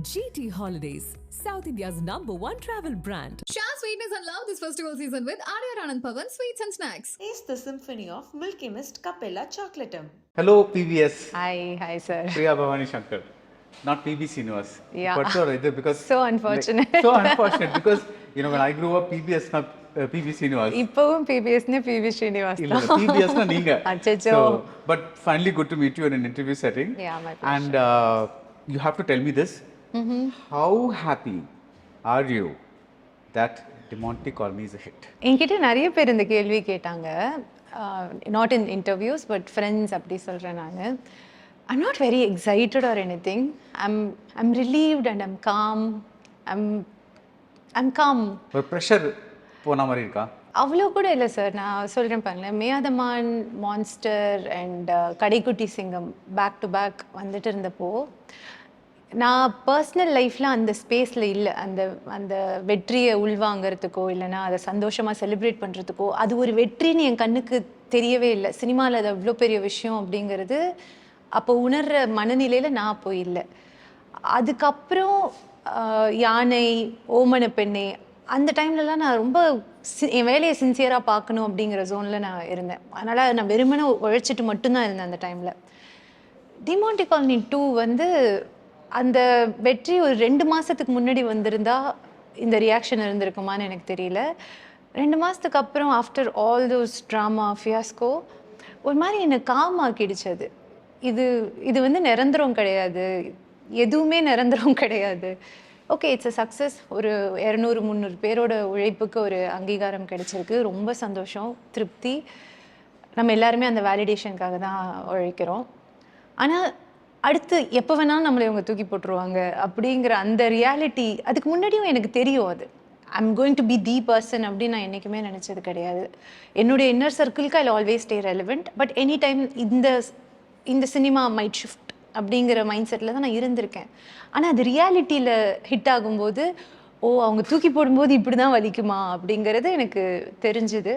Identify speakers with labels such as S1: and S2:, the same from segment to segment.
S1: GT Holidays, South India's #1 travel brand.
S2: Share sweetness and love this festival season with Arya and Pavan Sweets and Snacks.
S3: Is the symphony of Milky Mist Capella Chocolatum.
S4: Hello, PBS.
S5: Hi, sir.
S4: Priya Bhavani Shankar. Not PBS Universe.
S5: Yeah.
S4: But sure, because
S5: So unfortunate.
S4: So unfortunate because, when I grew up, PBS not PBS Universe.
S5: இப்பவும் PBSனு PB Srinivas
S4: இல்ல PBS na நீங்க.
S5: அச்சச்சோ.
S4: So, but finally good to meet you in an interview setting.
S5: Yeah, my pleasure.
S4: And you have to tell me this. How happy are you that Demonte Call Me is a hit?
S5: என்கிட்ட நிறைய பேர் இந்த கேள்வி கேட்டாங்க. Not in interviews, but friends அப்படி சொல்றேன் நான். I'm not very excited or anything. I'm relieved and I'm calm. I'm calm.
S4: ஒரு pressure போன மாதிரி இருக்கா?
S5: அவ்வளோ கூட இல்லை சார். நான் சொல்கிறேன் பாருங்களேன், Meyaadha Maan, monster and Kadaikutty Singam back to back வந்துட்டு இருந்தப்போ நான் பர்சனல் லைஃப்பில் அந்த ஸ்பேஸில் இல்லை. அந்த வெற்றியை உள்வாங்கிறதுக்கோ இல்லைனா அதை சந்தோஷமாக செலிப்ரேட் பண்ணுறதுக்கோ அது ஒரு வெற்றின்னு என் கண்ணுக்கு தெரியவே இல்லை. சினிமாவில் அது அவ்வளோ பெரிய விஷயம் அப்படிங்கிறது அப்போ உணர்கிற மனநிலையில் நான் அப்போ இல்லை. அதுக்கப்புறம் யானை, ஓமன பெண்ணே, அந்த டைம்லலாம் நான் ரொம்ப என் வேலையை சின்சியராக பார்க்கணும் அப்படிங்கிற ஜோனில் நான் இருந்தேன். அதனால் நான் வெறுமனே உழைச்சிட்டு மட்டும்தான் இருந்தேன் அந்த டைமில். டிமாண்டி காலனி 2 வந்து அந்த வெற்றி ஒரு 2 மாதத்துக்கு முன்னாடி வந்திருந்தா இந்த ரியாக்ஷன் இருந்திருக்குமான்னு எனக்கு தெரியல. 2 மாதத்துக்கு அப்புறம் after all those drama fiasco ஒரு மாதிரி என்னை காமாக்கிடுச்சு. அது இது வந்து நிரந்தரம் கிடையாது, எதுவுமே நிரந்தரம் கிடையாது. Okay, it's a success. ஒரு 200-300 பேரோட உழைப்புக்கு ஒரு அங்கீகாரம் கிடைச்சிருக்கு. ரொம்ப சந்தோஷம், திருப்தி. நம்ம எல்லாருமே அந்த வேலிடேஷனுக்காக தான் உழைக்கிறோம். ஆனால் அடுத்து எப்போ வேணாலும் நம்மளை இவங்க தூக்கி போட்டுருவாங்க அப்படிங்கிற அந்த ரியாலிட்டி அதுக்கு முன்னாடியும் எனக்கு தெரியும். அது I'm going to be the person அப்படின்னு நான் என்றைக்குமே நினச்சது கிடையாது. என்னுடைய இன்னர் சர்க்கிளுக்கு I always stay relevant. But any time இந்த சினிமா மைட் ஷிஃப்ட் அப்படிங்கிற மைண்ட் செட்டில் தான் நான் இருந்திருக்கேன். ஆனால் அது ரியாலிட்டியில் ஹிட் ஆகும்போது அவங்க தூக்கி போடும்போது இப்படி தான் வலிக்குமா அப்படிங்கிறது எனக்கு தெரிஞ்சுது.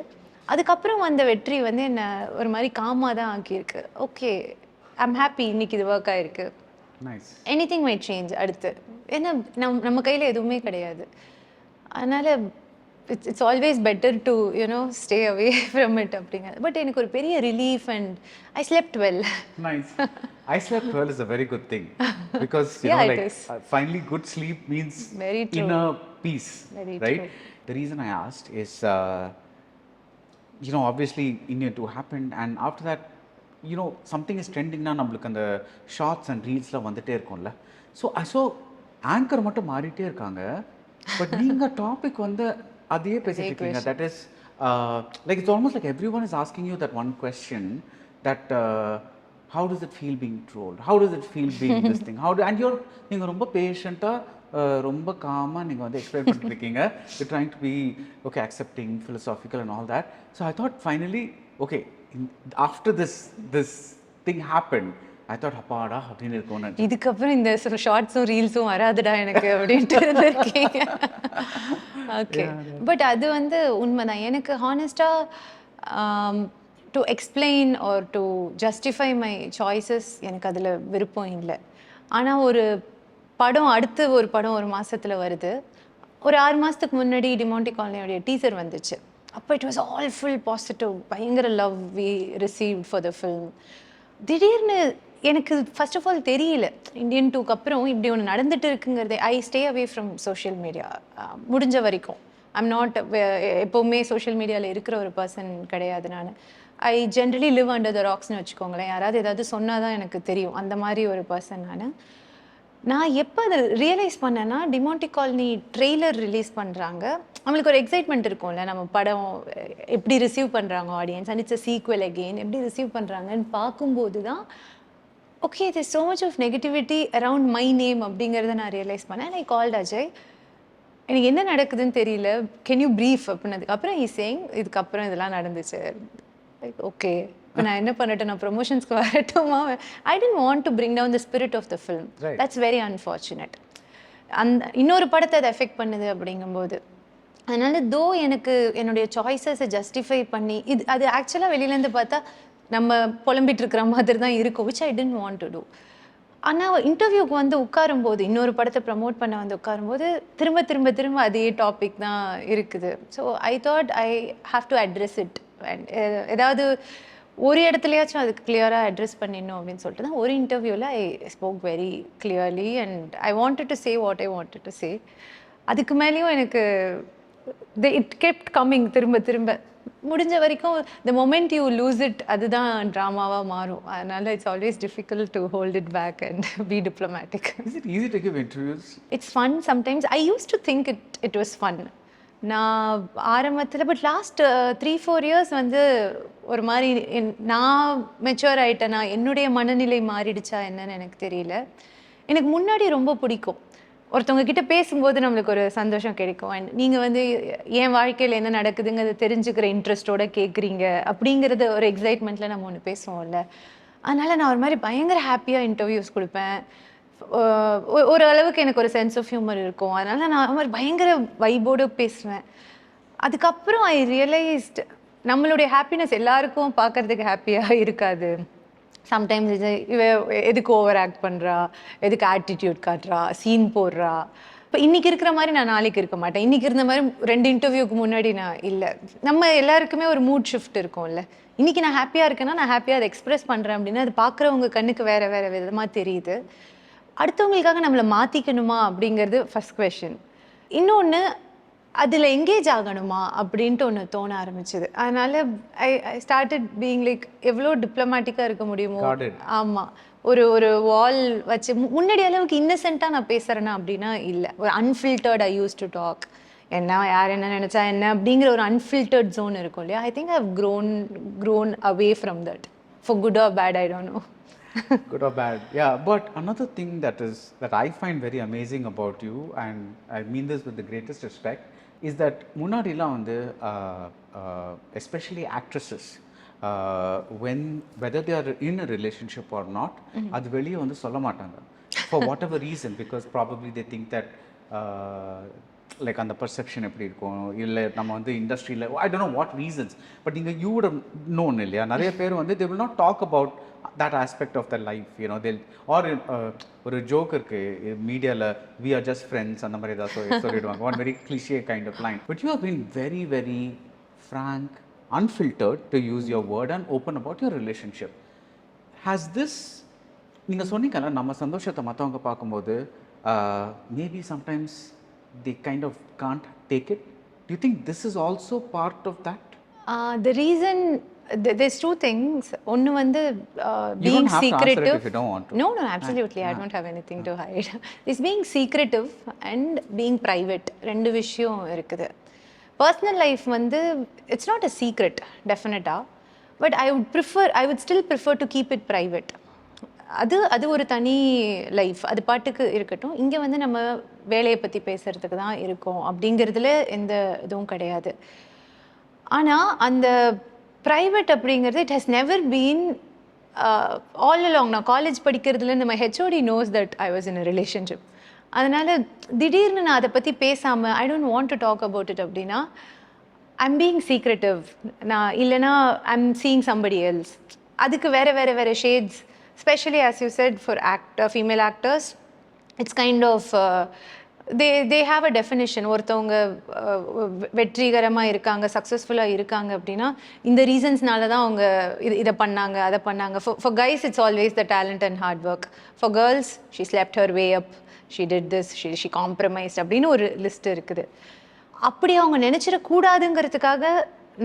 S5: அதுக்கப்புறம் அந்த வெற்றி வந்து என்னை ஒரு மாதிரி காமாக தான் ஆக்கியிருக்கு. ஓகே, ஐம் ஹாப்பி, இன்னைக்கு இது ஒர்க் ஆகிருக்கு. எனிதிங் மைட் சேஞ்ச் அடுத்து. ஏன்னா நம்ம கையில் எதுவுமே கிடையாது. அதனால் it's always better to stay away from it அப்படிங்கிறது. பட் எனக்கு ஒரு பெரிய relief and I slept well.
S4: Nice. I slept well is a very good thing because finally good sleep means
S5: Very true.
S4: inner peace.
S5: Very
S4: right?
S5: true.
S4: The reason I asked is obviously India 2 happened and after that something is trending na நம்மளுக்கு அந்த shorts and ரீல்ஸ்லாம் வந்துட்டே இருக்கும்ல. So anchor மட்டும் மாறிட்டே இருக்காங்க, but நீங்கள் topic வந்து அதே பேசிட்டு இருக்கீங்க. That is like it's almost like every one is asking you that one question that how does it feel being trolled, how does it feel being this thing, and நீங்கள் ரொம்ப பேஷண்ட்டாக ரொம்ப காமாக நீங்கள் வந்து எக்ஸ்பிளைன் பண்ணிட்டு இருக்கீங்க. You trying to be okay accepting, philosophical and all that. So I thought finally okay, after this thing happened, I thought அப்பாடா அப்படின்னு இருக்கும்னு.
S5: இதுக்கப்புறம் இந்த ஷார்ட்ஸும் ரீல்ஸும் வராதுடா எனக்கு அப்படின்ட்டு இருந்திருக்கீங்க. ஓகே, பட் அது வந்து உண்மைதான். எனக்கு ஹானஸ்டாக to explain or to justify my choices எனக்கு அதில் விருப்பம் இல்லை. ஆனால் ஒரு படம் ஒரு மாதத்தில் வருது. ஒரு 6 மாதத்துக்கு முன்னாடி டிமாண்டி காலனியோடைய டீசர் வந்துச்சு. அப்போ it was all full positive, பயங்கர love we received for the film. திடீர்னு எனக்கு ஃபர்ஸ்ட் ஆஃப் ஆல் தெரியல இந்தியன் 2க்கு அப்புறம் இப்படி ஒன்று நடந்துட்டு இருக்குங்கிறதே. I stay away from social media முடிஞ்ச வரைக்கும். ஐம் நாட் எப்போவுமே சோஷியல் மீடியாவில் இருக்கிற ஒரு பர்சன் கிடையாது நான். I generally live under the ராக்ஸ்னு வச்சுக்கோங்களேன். யாராவது ஏதாவது சொன்னால் தான் எனக்கு தெரியும், அந்த மாதிரி ஒரு பர்சன் நான் எப்போ அதை ரியலைஸ் பண்ணேன்னா, டிமாண்டி காலனி ட்ரெய்லர் ரிலீஸ் பண்ணுறாங்க. நம்மளுக்கு ஒரு எக்ஸைட்மெண்ட் இருக்கும்ல, நம்ம படம் எப்படி ரிசீவ் பண்ணுறாங்க audience, and it's a sequel again எப்படி ரிசீவ் பண்ணுறாங்கன்னு பார்க்கும்போது தான் okay there's so much of negativity around my name அப்படிங்கிறத நான் ரியலைஸ் பண்ணேன். ஐ கால்ட் அஜய், எனக்கு என்ன நடக்குதுன்னு தெரியல, கேன் யூ ப்ரீஃப் அப்படின்னதுக்கு அப்புறம் ஹீ சேயிங் இதுக்கப்புறம் இதெல்லாம் நடந்துச்சு. லைக் ஓகே, இப்போ நான் என்ன பண்ணட்டும், நான் ப்ரொமோஷன்ஸ்க்கு வரட்டுமா? I tent want to bring down the spirit of the film. That's very unfortunate. அந்த இன்னொரு படத்தை அதை எஃபெக்ட் பண்ணுது அப்படிங்கும்போது. அதனால எனக்கு என்னுடைய சாய்ஸஸை ஜஸ்டிஃபை பண்ணி அது ஆக்சுவலாக வெளியிலேருந்து பார்த்தா நம்ம புலம்பிட்டு இருக்கிற மாதிரி தான் இருக்கும், which I tent want to do. ஆனால் இன்டர்வியூக்கு வந்து உட்காரும்போது இன்னொரு படத்தை ப்ரமோட் பண்ண வந்து உட்காரும்போது திரும்ப அதே டாபிக் தான் இருக்குது. So I thought I have to address it. And ஏதாவது ஒரு இடத்துலையாச்சும் அதுக்கு கிளியராக அட்ரெஸ் பண்ணிடணும் அப்படின்னு சொல்லிட்டு தான் ஒரு இன்டர்வியூவில் I spoke very clearly and I wanted to say what I wanted to say. அதுக்கு மேலேயும் எனக்கு இட் கெப்ட் கம்மிங் திரும்ப முடிஞ்ச வரைக்கும் the moment you lose it அதுதான் ட்ராமாவாக மாறும். அதனால it's always difficult to hold it back and be diplomatic.
S4: Is it easy to give interviews?
S5: It's fun sometimes. I use to think it was fun. நான் ஆரம்பத்தில் but last 3-4 years வந்து ஒரு மாதிரி நான் மெச்சூர் ஆகிட்டேனா என்னுடைய மனநிலை மாறிடுச்சா என்னன்னு எனக்கு தெரியல. எனக்கு முன்னாடி ரொம்ப பிடிக்கும் ஒருத்தவங்க கிட்ட பேசும்போது நம்மளுக்கு ஒரு சந்தோஷம் கிடைக்கும். அண்ட் நீங்கள் வந்து என் வாழ்க்கையில் என்ன நடக்குதுங்கிறத தெரிஞ்சுக்கிற இன்ட்ரெஸ்ட்டோட கேட்குறீங்க அப்படிங்கிறத ஒரு எக்ஸைட்மெண்ட்டில் நம்ம ஒன்று பேசுவோம்ல. அதனால் நான் ஒரு மாதிரி பயங்கர ஹாப்பியாக இன்டர்வியூஸ் கொடுப்பேன். ஒரு அளவுக்கு எனக்கு ஒரு சென்ஸ் ஆஃப் ஹியூமர் இருக்கும். அதனால் நான் மாதிரி பயங்கர வைபோடு பேசுவேன். அதுக்கப்புறம் ஐ ரியலைஸ்ட் நம்மளுடைய ஹாப்பினஸ் எல்லாருக்கும் பார்க்குறதுக்கு ஹாப்பியாக இருக்காது. சம்டைம்ஸ் இவ எதுக்கு ஓவர் ஆக்ட் பண்ணுறா, எதுக்கு ஆட்டிடியூட் காட்டுறா, சீன் போடுறா. இப்போ இன்றைக்கி இருக்கிற மாதிரி நான் நாளைக்கு இருக்க மாட்டேன். இன்றைக்கி இருந்த மாதிரி 2 இன்டர்வியூக்கு முன்னாடி நான் இல்லை. நம்ம எல்லாருக்குமே ஒரு மூட் ஷிஃப்ட் இருக்கும்ல. இன்றைக்கி நான் ஹாப்பியாக இருக்கேன்னா நான் ஹாப்பியாக அதை எக்ஸ்ப்ரெஸ் பண்ணுறேன் அப்படின்னா அது பார்க்குறவங்க கண்ணுக்கு வேறு விதமாக தெரியுது. அடுத்தவங்களுக்காக நம்மளை மாற்றிக்கணுமா அப்படிங்கிறது ஃபஸ்ட் கொஷின். இன்னொன்று அதில் எங்கேஜ் ஆகணுமா அப்படின்ட்டு ஒன்று தோண ஆரம்பிச்சுது. அதனால் ஐ ஸ்டார்டட் பீயிங் லைக் எவ்வளோ டிப்ளமேட்டிக்காக இருக்க முடியுமோ. ஆமாம், ஒரு வால் வச்சு முன்னாடி அளவுக்கு இன்னசென்ட்டாக நான் பேசுகிறேன்னா அப்படின்னா இல்லை. ஒரு unfiltered I use to talk. என்ன யார் என்ன நினச்சா என்ன அப்படிங்கிற ஒரு அன்ஃபில்டர்ட் ஜோன் இருக்கும் இல்லையா. I think I have grown away from that for good or bad, I don't know.
S4: Good or bad, yeah. But another thing that I find very amazing about you, and I mean this with the greatest respect, is that முன்னாடிலாம் வந்து especially actresses whether they are in a relationship or not, அது வெளியே வந்து சொல்ல மாட்டாங்க for whatever reason, because probably they think that like அந்த perception எப்படி இருக்கும், இல்லை நம்ம வந்து இண்டஸ்ட்ரியில் I don't know what reasons. But நீங்கள் யூ வுட் ஹவ் நோன் இல்லையா, நிறைய பேர் வந்து they will not talk about that aspect of their life, you know. They'll or ஒரு ஜோக் இருக்கு மீடியாவில், we are just friends அந்த மாதிரி ஏதாவது சொல்லிடுவாங்க, one very cliche kind of line. But you have been very very frank, unfiltered, to use your word, and open about your relationship. Has this, நீங்கள் சொன்னீங்கல்ல நம்ம சந்தோஷத்தை மற்றவங்க பார்க்கும்போது maybe sometimes they kind of can't take it. Do you think this is also part of that?
S5: The reason, there's 2 things. One வந்து being secretive.
S4: If you don't want to.
S5: No, absolutely. I don't have anything to hide. It's being secretive and being private. 2 விஷயம் இருக்குது. Personal life வந்து it's not a secret definitely, but I would still prefer to keep it private. அது ஒரு தனி life, அது பாட்டுக்கு இருக்கட்டும். இங்கே வந்து நம்ம வேலையை பற்றி பேசுகிறதுக்கு தான் இருக்கோம் அப்படிங்கிறதுல எந்த இதுவும் கிடையாது. ஆனால் அந்த ப்ரைவேட் அப்படிங்கிறது it has never been all along. நான் college படிக்கிறதுலேருந்து my HOD knows that I was in a relationship. அதனால் திடீர்னு நான் அதை பற்றி பேசாமல் I don't want to talk about it அப்படின்னா ஐம் பீயிங் சீக்ரெட்டிவ். நான் இல்லைனா ஐம் சீயிங் சம்படி எல்ஸ். அதுக்கு வேறு shades. Especially as you said, for female actors, it's kind of they have a definition. ஒருத்தவங்க வெற்றிகரமாக இருக்காங்க, சக்ஸஸ்ஃபுல்லாக இருக்காங்க அப்படின்னா இந்த ரீசன்ஸ்னால தான் அவங்க இதை பண்ணாங்க அதை பண்ணாங்க. For guys it's always the talent and hard work. For girls, she slept her way up, she did this, she compromised அப்படின்னு ஒரு லிஸ்ட் இருக்குது. அப்படி அவங்க நினச்சிடக்கூடாதுங்கிறதுக்காக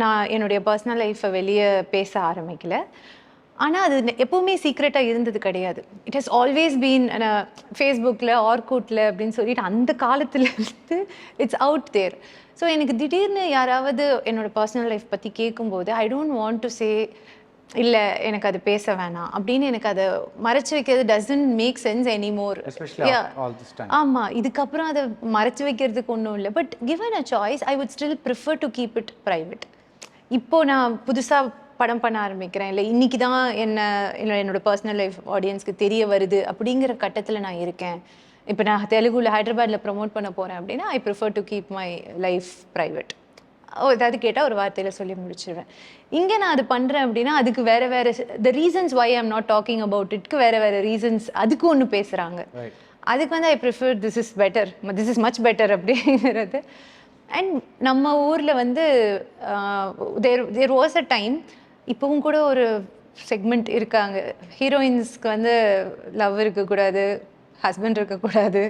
S5: நான் என்னுடைய பர்சனல் லைஃப்பை வெளியே பேச ஆரம்பிக்கல. ஆனால் அது எப்போவுமே சீக்ரெட்டாக இருந்தது கிடையாது. இட் ஹஸ் ஆல்வேஸ் பீன் ஃபேஸ்புக்கில் ஆர்கூட்டில் அப்படின்னு சொல்லிட்டு அந்த காலத்துலேருந்து இட்ஸ் அவுட் தேர். ஸோ எனக்கு திடீர்னு யாராவது என்னோடய பர்சனல் லைஃப் பற்றி கேட்கும்போது ஐ டோன்ட் வாண்ட் டு சே இல்லை எனக்கு அது பேச வேணாம் அப்படின்னு எனக்கு அதை மறைச்சி வைக்கிறது டசன்ட் மேக் சென்ஸ் எனிமோர். ஆமாம், இதுக்கப்புறம் அதை மறைச்சி வைக்கிறதுக்கு ஒன்றும் இல்லை. But given a choice I would still prefer to keep it private. இப்போது நான் புதுசாக படம் பண்ண ஆரம்பிக்கிறேன், இல்லை இன்றைக்கி தான் என்னோடய பர்சனல் லைஃப் ஆடியன்ஸ்க்கு தெரிய வருது அப்படிங்கிற கட்டத்தில் நான் இருக்கேன். இப்போ நான் தெலுங்குல ஹைதராபாத்தில் ப்ரமோட் பண்ண போகிறேன் அப்படின்னா I prefer to keep my life private. ஏதாவது கேட்டால் ஒரு வார்த்தையில் சொல்லி முடிச்சிடுவேன். இங்கே நான் அது பண்ணுறேன் அப்படின்னா அதுக்கு வேறு வேறு the reasons why I'm not talking about இட்க்கு வேறு வேறு ரீசன்ஸ் அதுக்கு ஒன்று பேசுகிறாங்க. அதுக்கு வந்து I prefer this is better, this is much better அப்படிங்கிறது. அண்ட் நம்ம ஊரில் வந்து தேர் வாஸ் அ டைம், இப்போவும் கூட ஒரு செக்மெண்ட் இருக்காங்க, ஹீரோயின்ஸ்க்கு வந்து லவ் இருக்கக்கூடாது, ஹஸ்பண்ட் இருக்கக்கூடாது,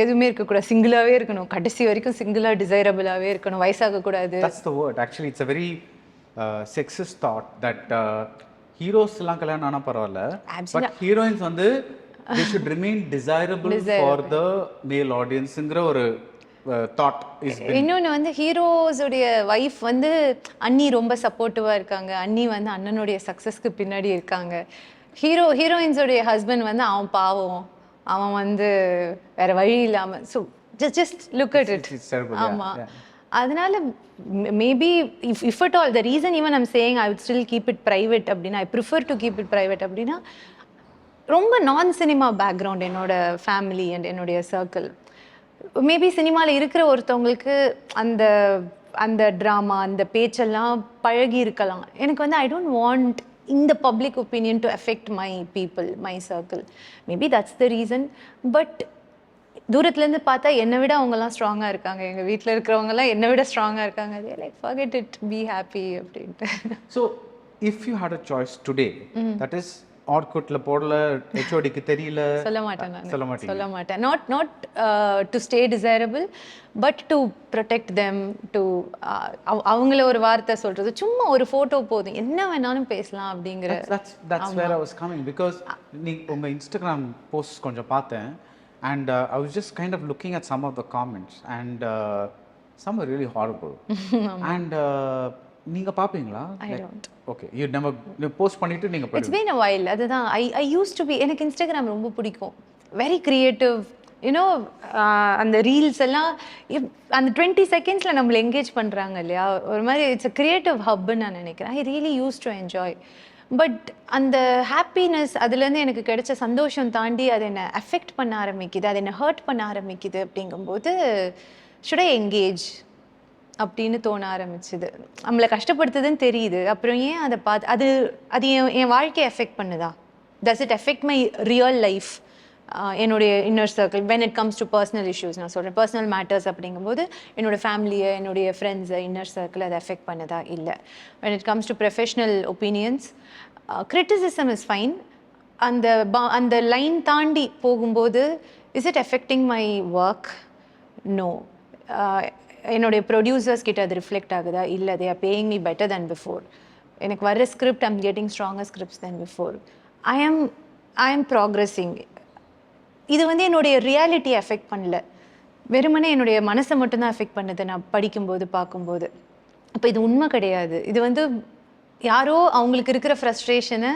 S5: எதுவுமே இருக்கக்கூடாது, சிங்கிளாகவே இருக்கணும், கடைசி வரைக்கும் சிங்கிளாக டிசைரபிளாகவே இருக்கணும், வயசாகக்கூடாது.
S4: That's the word. Actually, it's a very sexist thought that heroes எல்லாம் கல்யாணம் ஆனால் பரவாயில்ல, but heroines வந்து they should remain desirable for the male audienceங்கிற ஒரு தாட் இஸ்.
S5: இன்னொன்று வந்து ஹீரோஸுடைய ஒய்ஃப் வந்து அண்ணி ரொம்ப சப்போர்ட்டிவாக இருக்காங்க, அண்ணி வந்து அண்ணனுடைய சக்ஸஸ்க்கு பின்னாடி இருக்காங்க. ஹீரோயின்ஸோடைய ஹஸ்பண்ட் வந்து அவன் பாவம், அவன் வந்து வேற வழி இல்லாமல், so just look at it. ஆமாம், அதனால maybe if at all the reason even I'm saying I would still keep it private அப்படின்னா, I prefer to keep it private அப்படின்னா, ரொம்ப நான் சினிமா பேக்ரவுண்ட் என்னோட ஃபேமிலி அண்ட் என்னுடைய சர்க்கிள். மேபி சினிமாவில் இருக்கிற ஒருத்தவங்களுக்கு அந்த அந்த ட்ராமா அந்த பேச்செல்லாம் பழகி இருக்கலாம். எனக்கு வந்து ஐ டோன்ட் வாண்ட் இந்த public opinion to affect my people, my circle. Maybe that's the reason. But தூரத்துலேருந்து பார்த்தா என்னை விட அவங்கெல்லாம் ஸ்ட்ராங்காக இருக்காங்க, எங்கள் வீட்டில் இருக்கிறவங்கலாம் என்னை விட ஸ்ட்ராங்காக இருக்காங்க, அதே like forget it, be happy அப்படின்ட்டு.
S4: So if you had a choice today, that is ஆர்குட்ல போடல, ஹெச்ஓடிக்கு தெரியல,
S5: சொல்ல மாட்டேன். Not to stay desirable, but to protect them, to அவங்கள ஒரு வார்த்தை சொல்றது, சும்மா ஒரு ஃபோட்டோ போதும், என்ன வேணாலும் பேசலாம் அப்படிங்கிற.
S4: That's where I was coming, because நீ உங்க இன்ஸ்டாகிராம் போஸ்ட் கொஞ்சம் பார்த்தேன், and I was just kind of looking at some of the comments, and some were really horrible. And நீங்க பாப்பீங்களா?
S5: I don't.
S4: Okay, you never post பண்ணிட்டு நீங்க
S5: It's been a while. அதுதான் I used to be, எனக்கு Instagram ரொம்ப பிடிக்கும், very creative, you know. அந்த reels எல்லாம் அந்த 20 செகண்ட்ஸில் நம்மளை என்கேஜ் பண்ணுறாங்க இல்லையா, ஒரு மாதிரி இட்ஸ் அ கிரியேட்டிவ் ஹப்னு நான் நினைக்கிறேன். I really use to enjoy. But அந்த ஹாப்பினஸ், அதுலேருந்து எனக்கு கிடைச்ச சந்தோஷம் தாண்டி அது என்னை அஃபெக்ட் பண்ண ஆரம்பிக்குது, அது என்னை ஹர்ட் பண்ண ஆரம்பிக்குது. அப்படிங்கும்போது ஷுட் ஐ என்கேஜ் அப்படின்னு தோண ஆரம்பிச்சுது. நம்மளை கஷ்டப்படுத்துதுன்னு தெரியுது, அப்புறம் ஏன் அதை பார்த்து அது அது என் வாழ்க்கையை எஃபெக்ட் பண்ணுதா? Does it affect my real life, என்னுடைய inner circle, when it comes to personal issues, நான் சொல்கிறேன் பர்சனல் மேட்டர்ஸ் அப்படிங்கும்போது என்னோடய ஃபேமிலியை, என்னுடைய ஃப்ரெண்ட்ஸை, இன்னர் சர்க்கிள் அதை எஃபெக்ட் பண்ணுதா? இல்லை. When it comes to professional opinions, criticism is fine. அந்த லைன் தாண்டி போகும்போது is it affecting my work? No. என்னுடைய ப்ரொடியூசர்ஸ் கிட்ட அது ரிஃப்ளெக்ட் ஆகுதா? இல்லை. They are paying me better than before. எனக்கு வர script I'm getting stronger scripts than before. I am progressing. இது வந்து என்னுடைய ரியாலிட்டியை எஃபெக்ட் பண்ணல, வெறுமனே என்னுடைய மனசை மட்டும்தான் எஃபெக்ட் பண்ணுது நான் படிக்கும்போது பார்க்கும்போது. அப்போ இது உண்மை கிடையாது. இது வந்து யாரோ அவங்களுக்கு இருக்கிற ஃப்ரஸ்ட்ரேஷனை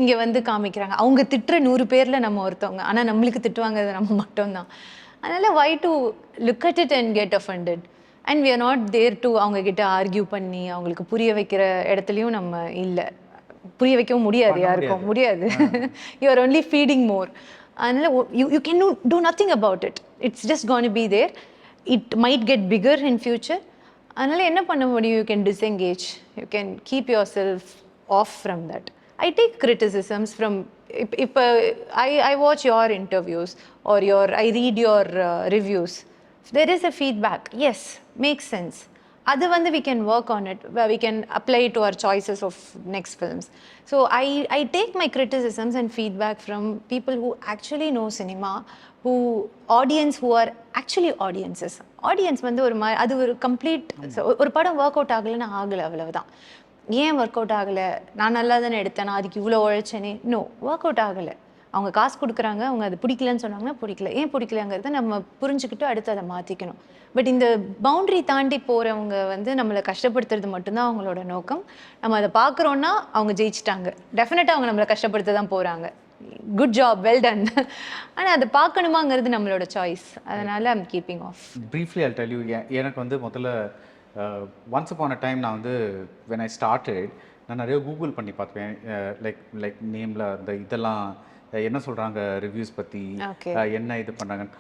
S5: இங்கே வந்து காமிக்கிறாங்க. அவங்க திட்டுற 100 பேரில் நம்ம ஒருத்தவங்க, ஆனால் நம்மளுக்கு திட்டுவாங்க நம்ம மட்டும்தான். அதனால் why to look at it and get offended, and we are not there to அவங்கக்கிட்ட ஆர்கியூ பண்ணி அவங்களுக்கு புரிய வைக்கிற இடத்துலையும் நம்ம இல்லை, புரிய வைக்கவும் முடியாது, யாருக்கும் முடியாது. you are only feeding more. அதனால் you can do nothing about it. It's just going to be there. It might get bigger in future. அதனால் என்ன பண்ண முடியும்? You can disengage, you can keep yourself off from that. I take criticisms from, if I watch your interviews or I read your reviews, if there is a feedback, yes, makes sense. Adu vandu we can work on it, where we can apply it to our choices of next films. So I take my criticisms and feedback from people who actually know cinema, who are actually audiences. Audience vandu adu ஒரு complete, ஒரு படம் work out ஆகலைன்னா ஆகலை, அவ்வளவுதான். ஏன் work out ஆகலை? நான் நல்லா தானே எடுத்தேன், நான் அதுக்கு இவ்வளோ உழைச்சேனே. நோ, ஒர்க் அவுட் ஆகலை. அவங்க காசு கொடுக்குறாங்க, அவங்க அது பிடிக்கலன்னு சொன்னாங்கன்னா பிடிக்கல. ஏன் பிடிக்கலங்கிறத நம்ம புரிஞ்சுக்கிட்டு அடுத்து அதை மாற்றிக்கணும். பட் இந்த பவுண்ட்ரி தாண்டி போகிறவங்க வந்து நம்மளை கஷ்டப்படுத்துறது மட்டும்தான் அவங்களோட நோக்கம். நம்ம அதை பார்க்குறோன்னா அவங்க ஜெயிச்சிட்டாங்க. டெஃபினட்டாக அவங்க நம்மளை கஷ்டப்படுத்த தான் போகிறாங்க. Good job, well done. ஆனால் அதை பார்க்கணுமாங்கிறது நம்மளோட சாய்ஸ். அதனால் I'm keeping off.
S4: Briefly I tell you, எனக்கு வந்து முதல்ல ஒன்ஸ் அப்பான் அ டைம் நான் வந்து வென் ஐ ஸ்டார்டட், நான் நிறைய கூகுள் பண்ணி பார்த்துப்பேன், லைக் நேமில் அந்த இதெல்லாம் என்ன சொல்கிறாங்க ரிவ்யூஸ் பற்றி, என்ன இது பண்ணுறாங்கன்னு.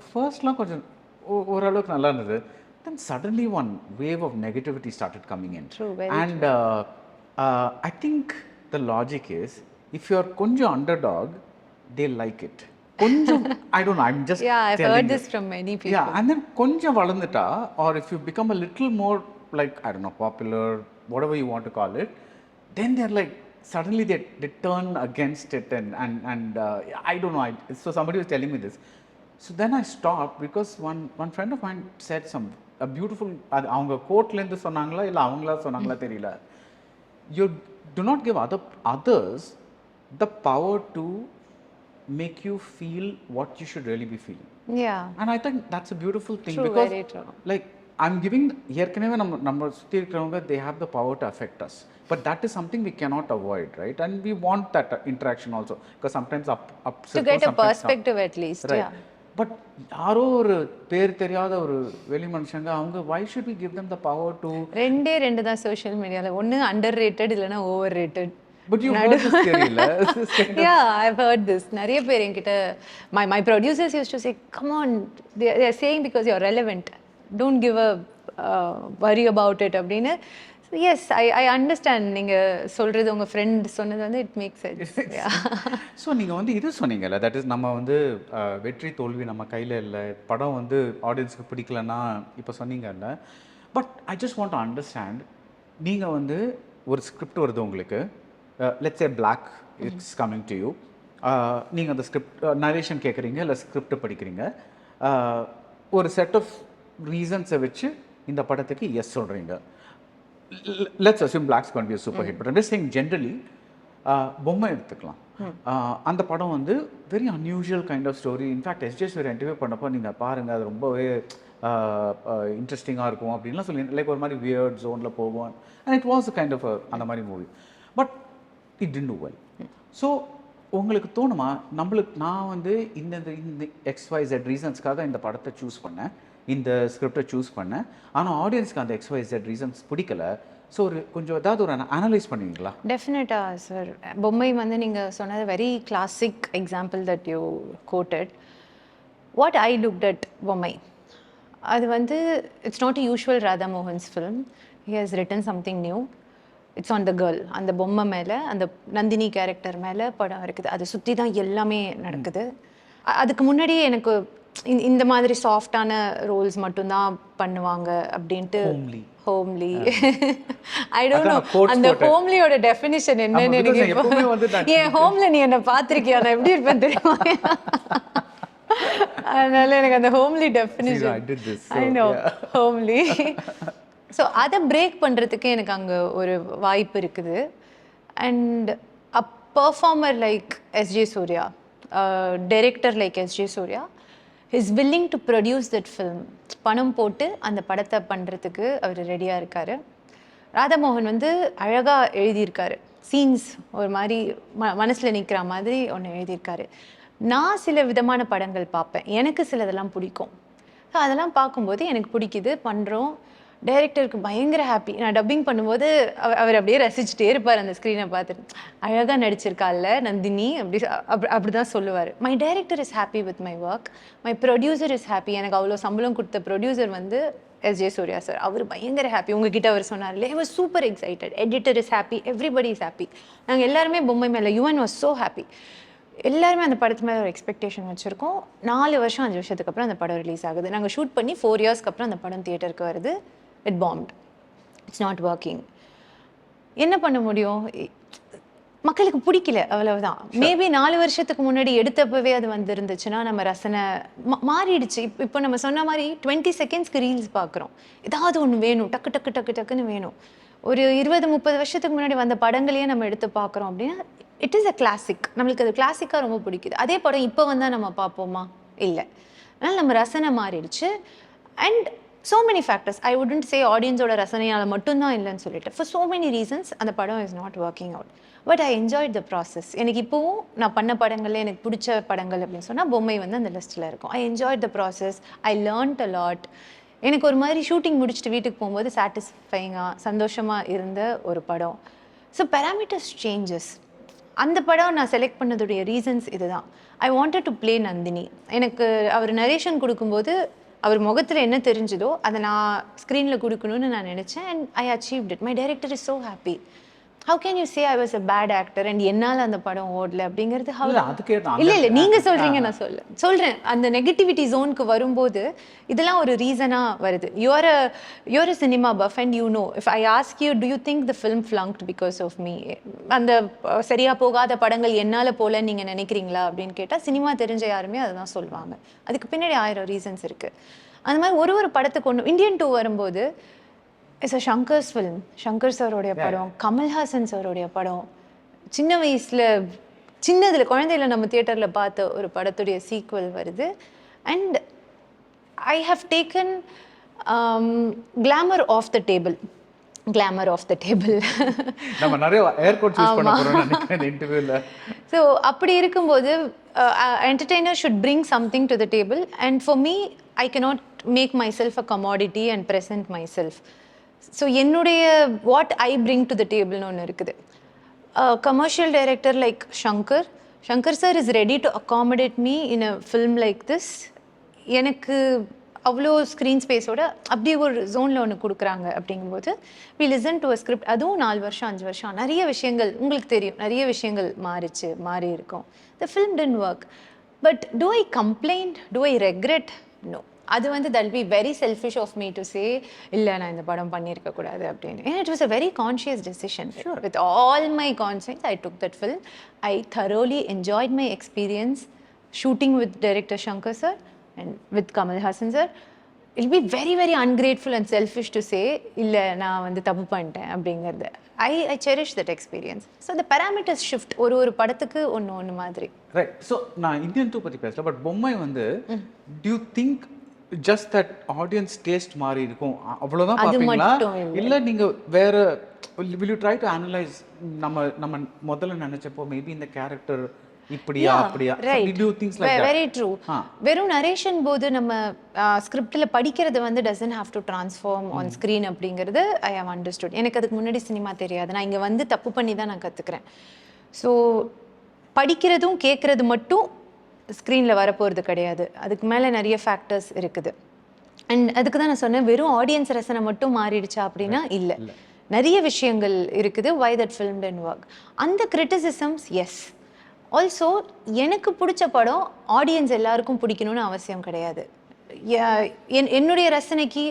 S4: ஃபர்ஸ்ட்லாம் கொஞ்சம் ஓரளவுக்கு நல்லா இருந்தது. then suddenly one wave of negativity started coming in.
S5: True, very
S4: and I think the logic is, if you're konja underdog, they like it. Konja, I don't know, I'm just
S5: Yeah, I've
S4: telling
S5: heard
S4: you.
S5: this from many people.
S4: Yeah, and then konja valandita, or if you become a little more like, I don't know, popular, whatever you want to call it, then they're like, suddenly they turn against it, and I don't know. So somebody was telling me this. So then I stopped, because one friend of mine said a beautiful, அவங்க கோட்லேருந்து சொன்னாங்களா இல்லை அவங்களா சொன்னாங்களா தெரியல, you do not give others the power to make you feel what you should really be feeling.
S5: Yeah.
S4: And I think that's a beautiful thing.
S5: True,
S4: because
S5: very true.
S4: like I'm giving, ஏற்கனவே நம்ம சுற்றி இருக்கிறவங்க, they have the power to affect us, but that is something we cannot avoid, right? And we want that interaction also, because sometimes
S5: To get a perspective at least.
S4: Right.
S5: Yeah.
S4: But யாரோ ஒரு பேர் தெரியாத ஒரு வெளி மனுஷங்க, அவங்க why should we give them the power to...
S5: ரெண்டு தான் சோஷியல் மீடியாவில், ஒன்று அண்டர் ரேட்டட் இல்லைன்னா over rated.
S4: But you heard this தெரியல.
S5: Yeah, I've heard this. நிறைய பேர் என்கிட்ட, my producers used to say, come on, they are saying because you're relevant, don't give a worry about it அப்படின்னு. Yes, I understand. நீங்கள் சொல்கிறது, உங்கள் friend சொன்னது வந்து it makes sense.
S4: ஸோ நீங்கள் வந்து இது சொன்னீங்கல்ல, தட் இஸ் நம்ம வந்து வெற்றி தோல்வி நம்ம கையில் இல்லை, படம் வந்து ஆடியன்ஸுக்கு பிடிக்கலன்னா இப்போ சொன்னீங்கல்ல. But I just want to understand, நீங்கள் வந்து ஒரு ஸ்கிரிப்ட் வருது உங்களுக்கு, let's say black it's coming to you, நீங்கள் அந்த ஸ்கிரிப்ட் நரேஷன் கேட்குறீங்க இல்லை ஸ்கிரிப்ட் படிக்கிறீங்க, ஒரு செட் ஆஃப் ரீசன்ஸை வச்சு இந்த படத்துக்கு எஸ் சொல்கிறீங்க. Let's assume Black's going to be a super hit, but I'm just saying generally, பொம்மை எடுத்துக்கலாம். அந்த படம் வந்து very unusual kind of story. In fact SJ interview பண்ணப்போ நீங்கள் பாருங்கள், அது ரொம்பவே இன்ட்ரெஸ்டிங்காக இருக்கும் அப்படின்லாம் சொல்லி, லைக் ஒரு மாதிரி வியர்ட் ஜோனில் போவோம். And it was kind of அந்த மாதிரி movie, but it did too well. So உங்களுக்கு தோணுமா, நான் வந்து இந்த XYZ ரீசன்ஸ்க்காக இந்த படத்தை சூஸ் பண்ணேன், இந்த ஸ்கிரிப்டை சூஸ் பண்ணேன், ஆனால் ஆடியன்ஸ்க்கு அந்த XYZ ரீசன்ஸ் பிடிக்கல, ஸோ ஒரு கொஞ்சம் ஏதாவது ஒரு அனலைஸ் பண்ணுவீங்களா?
S5: டெஃபினட்டாக சார். பொம்மை வந்து நீங்கள் சொன்னது very classic example that you quoted. What I looked at பொம்மை, அது வந்து it's not a usual Radha Mohan's film. He has written something new. It's on the girl. அந்த பொம்மை மேலே, அந்த நந்தினி கேரக்டர் மேலே படம் இருக்குது. அதை சுற்றி தான் எல்லாமே நடக்குது. அதுக்கு முன்னாடி எனக்கு இந்த மாதிரி சாஃப்டான ரோல்ஸ் மட்டும்தான் பண்ணுவாங்க அப்படின்ட்டு. ஹோம்லி, ஐ டோன்ட் நோ அந்த ஹோம்லியோட டெஃபினிஷன் என்னன்னு எனக்கு. ஏன் ஹோம்ல நீ என்ன பார்த்திருக்கியா, நான் எப்படி இருப்பேன் தெரியுமா? அதனால எனக்கு அந்த homely definition, I know homely. So அதை பிரேக் பண்ணுறதுக்கு எனக்கு அங்கே ஒரு வாய்ப்பு இருக்குது. And a performer like SJ Suryah, director like SJ Suryah is willing to produce that film. பணம் போட்டு அந்த படத்தை பண்ணுறதுக்கு அவர் ரெடியாக இருக்கார். ராதாமோகன் வந்து அழகாக எழுதியிருக்காரு, சீன்ஸ் ஒரு மாதிரி மனசில் நிற்கிற மாதிரி ஒன்று எழுதியிருக்காரு. நான் சில விதமான படங்கள் பார்ப்பேன், எனக்கு சிலதெல்லாம் பிடிக்கும். ஸோ அதெல்லாம் பார்க்கும்போது எனக்கு பிடிக்குது, பண்ணுறோம். டைரக்டருக்கு பயங்கர ஹாப்பி. நான் டப்பிங் பண்ணும்போது அவர் அப்படியே ரசிச்சுட்டே இருப்பார் அந்த ஸ்க்ரீனை பார்த்துட்டு. அழகாக நடிச்சிருக்கால நந்தினி அப்படி தான் சொல்லுவார். My director is happy with my work, my producer is happy. எனக்கு அவ்வளோ சம்பளம் கொடுத்த ப்ரொடியூசர் வந்து எஸ்ஜே சூர்யா சார், அவர் பயங்கர ஹாப்பி. உங்ககிட்ட அவர் சொன்னார் இல்லையா, was super excited. Editor is happy, everybody is happy. நாங்கள் எல்லாருமே பொம்மை மேலே, யுவன் வாஸ் ஸோ ஹாப்பி. எல்லாருமே அந்த படத்து மேலே ஒரு எக்ஸ்பெக்டேஷன் வச்சுருக்கோம். 4 வருஷம் 5 வருஷத்துக்கு அப்புறம் அந்த படம் ரிலீஸ் ஆகுது. நாங்கள் ஷூட் பண்ணி 4 இயர்ஸ்க்கு அப்புறம் அந்த படம் தியேட்டருக்கு வருது. It bombed, it's not working. என்ன பண்ண முடியும், மக்களுக்கு பிடிக்கல, அவ்வளவுதான். மேபி 4 வருஷத்துக்கு முன்னாடி எடுத்தப்பவே அது வந்துருந்துச்சுன்னா நம்ம ரசனை மாறிடுச்சு. இப்போ நம்ம சொன்ன மாதிரி 20 செகண்ட்ஸ்க்கு ரீல்ஸ் பார்க்குறோம், ஏதாவது ஒன்று வேணும், டக்கு டக்கு டக்கு டக்குன்னு வேணும். ஒரு 20-30 வருஷத்துக்கு முன்னாடி வந்த படங்களையே நம்ம எடுத்து பார்க்குறோம் அப்படின்னா இட் இஸ் அ கிளாசிக். நம்மளுக்கு அது கிளாசிக்காக ரொம்ப பிடிக்குது. அதே படம் இப்போ வந்தால் நம்ம பார்ப்போமா? இல்லை. அதனால் நம்ம ரசனை மாறிடுச்சு. And so many factors. I wouldn't say ஆடியன்ஸோட ரசனையால் மட்டும்தான் இல்லைன்னு சொல்லிட்டு. For so many reasons அந்த படம் is not working out. But I enjoyed the process. எனக்கு இப்போவும் நான் பண்ண படங்கள்ல எனக்கு பிடிச்ச படங்கள் அப்படின்னு சொன்னால் பொம்மை வந்து அந்த லிஸ்ட்டில் இருக்கும். I enjoyed the process. I learned a lot. எனக்கு ஒரு மாதிரி ஷூட்டிங் முடிச்சுட்டு வீட்டுக்கு போகும்போது சாட்டிஸ்ஃபைங்காக சந்தோஷமாக இருந்த ஒரு படம். So parameters changes. அந்த படம் நான் செலக்ட் பண்ணதுடைய ரீசன்ஸ் இதுதான். I wanted to play Nandini. எனக்கு அவர் நரேஷன் கொடுக்கும்போது அவர் முகத்தில் என்ன தெரிஞ்சதோ அதை நான் ஸ்க்ரீனில் கொடுக்கணும்னு நான் நினச்சேன். And I achieved it. My director is so happy. How can you say I was a bad actor and என்னால் அந்த படம் ஓடல அப்படிங்கிறது இல்லை நீங்கள் சொல்கிறீங்க, நான் சொல்கிறேன். அந்த நெகட்டிவிட்டி ஜோனுக்கு வரும்போது இதெல்லாம் ஒரு ரீசனாக வருது. You're a cinema buff and you know if I ask you do you think the film flunked because of me, அந்த சரியாக போகாத படங்கள் என்னால் போல நீங்கள் நினைக்கிறீங்களா அப்படின்னு கேட்டால் சினிமா தெரிஞ்ச யாருமே அதை தான் சொல்லுவாங்க. அதுக்கு பின்னாடி 1000 ரீசன்ஸ் இருக்குது. அந்த மாதிரி ஒரு படத்துக்கு ஒன்று. இந்தியன் 2 வரும்போது it's a Shankar's film. Shankar சாரோடைய படம், கமல்ஹாசன் சாரோடைய படம். சின்ன வயசில் சின்னதில் குழந்தையில நம்ம தியேட்டரில் பார்த்த ஒரு படத்துடைய சீக்வல் வருது. And I have taken glamour off the table. Glamour off the table
S4: நம்ம நிறைய ஏர் கோட்ஸ் யூஸ் பண்ண போறோம் நினைக்கிறேன் இந்த இன்டர்வியூல.
S5: ஸோ அப்படி இருக்கும்போது entertainer should bring something to the table, and for me I cannot make myself a commodity and present myself. So என்னுடைய what I bring to the டேபிள்னு ஒன்று இருக்குது. Commercial director like Shankar sir is ready to accommodate me in a film like this. எனக்கு அவ்வளோ screen ஸ்பேஸோட அப்படி ஒரு ஜோனில் ஒன்று கொடுக்குறாங்க. அப்படிங்கும்போது we listen to a script. அதுவும் 4 வருஷம் 5 வருஷம் நிறைய விஷயங்கள் உங்களுக்கு தெரியும், நிறைய விஷயங்கள் மாறி இருக்கும். The film didn't work. But do I complain, do I regret? No. அது வந்து that be very selfish of me to say இல்லை நான் இந்த படம் பண்ணியிருக்கக்கூடாது அப்படின்னு. It was a very conscious decision. With all my conscience I took that film. I thoroughly enjoyed my experience shooting with director Shankar sir and with Kamal Hassan sir. It will be very very ungrateful and selfish to say இல்லை நான் வந்து தப்பு பண்ணிட்டேன் அப்படிங்கிறது. I cherish that experience. So the parameters shift ஒரு படத்துக்கு ஒன்று மாதிரி.
S4: ரைட். ஸோ நான் இந்தியன் 2 பற்றி பேசல, பட் பொம்மை வந்து do you think just that audience taste மாறி இருக்கும் அவ்வளோதான் பார்ப்பீங்களா, இல்லை நீங்கள் வேற will you try to analyze நம்ம முதல்ல நினைச்சப்போ மேபி இந்த கேரக்டர் இப்படியா அப்படியா do things like that?
S5: Very true. வெறும் நரேஷன் போது நம்ம ஸ்கிரிப்டில் படிக்கிறது வந்து doesn't have to transform on screen அப்படிங்கிறது I have understood. எனக்கு அதுக்கு முன்னாடி சினிமா தெரியாது. நான் இங்கே வந்து தப்பு பண்ணி தான் நான் கற்றுக்கிறேன். ஸோ படிக்கிறதும் கேட்குறது மட்டும் ஸ்க்ரீனில் வரப்போகிறது கிடையாது. அதுக்கு மேலே நிறைய ஃபேக்டர்ஸ் இருக்குது. அண்ட் அதுக்கு தான் நான் சொன்னேன், வெறும் ஆடியன்ஸ் ரசனை மட்டும் மாறிடுச்சா அப்படின்னா இல்லை, நிறைய விஷயங்கள் இருக்குது. why that film didn't work. அந்த கிரிட்டிசிசம்ஸ் எஸ். ஆல்சோ எனக்கு பிடிச்ச படம் ஆடியன்ஸ் எல்லாருக்கும் பிடிக்கணும்னு அவசியம் கிடையாது. என்னுடைய ரசனைக்கு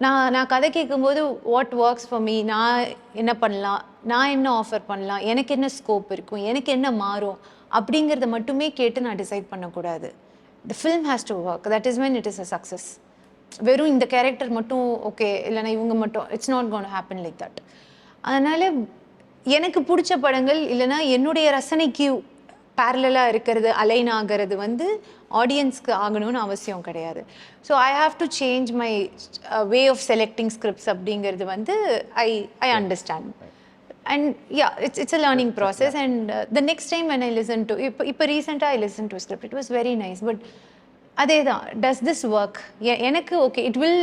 S5: நான் கதை கேட்கும்போது வாட் ஒர்க்ஸ் ஃபார் மீ, நான் என்ன பண்ணலாம், நான் என்ன ஆஃபர் பண்ணலாம், எனக்கு என்ன ஸ்கோப் இருக்கும், எனக்கு என்ன மாறும் அப்படிங்கிறத மட்டுமே கேட்டு நான் டிசைட் பண்ணக்கூடாது. The film has to work. That is when it is a success. வெறும் இந்த கேரக்டர் மட்டும் ஓகே இல்லைனா இவங்க மட்டும், it's not gonna happen like that. அதனால் எனக்கு பிடிச்ச படங்கள் இல்லைனா என்னுடைய ரசனைக்கு பேரலாக இருக்கிறது, அலைன் ஆகிறது வந்து ஆடியன்ஸ்க்கு ஆகணும்னு அவசியம் கிடையாது. So I have to change my way of selecting scripts அப்படிங்கிறது வந்து I understand. And yeah, it's a learning process. And the next time when I listen to இப்போ recently I listened to a script, it was very nice, but அதே தான், does this work? எனக்கு okay, it will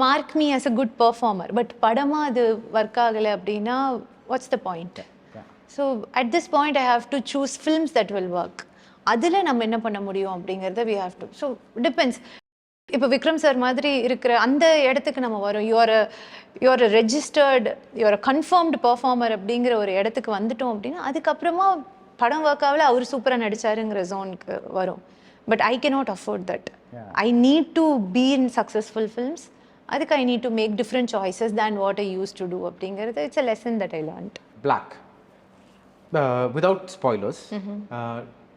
S5: mark me as a good performer, but படமா அது work ஆகலை அப்படின்னா what's the point? So at this point I have to choose films that will work. அதில் நம்ம என்ன பண்ண முடியும் அப்படிங்கிறத we have to. So depends. இப்போ விக்ரம் சார் மாதிரி இருக்கிற அந்த இடத்துக்கு நம்ம வரோம். You're registered, you're confirmed performer அப்படிங்கிற ஒரு இடத்துக்கு வந்துட்டோம் அப்படின்னா அதுக்கப்புறமா படம் ஒர்க்காவில் அவர் சூப்பராக நடித்தாருங்கிற ஜோனுக்கு வரும். But I cannot afford that. I need to be in successful films. அதுக்கு I need to make different choices than what I use to do அப்படிங்கிறது it's a lesson that I learned.
S4: Black. Without spoilers,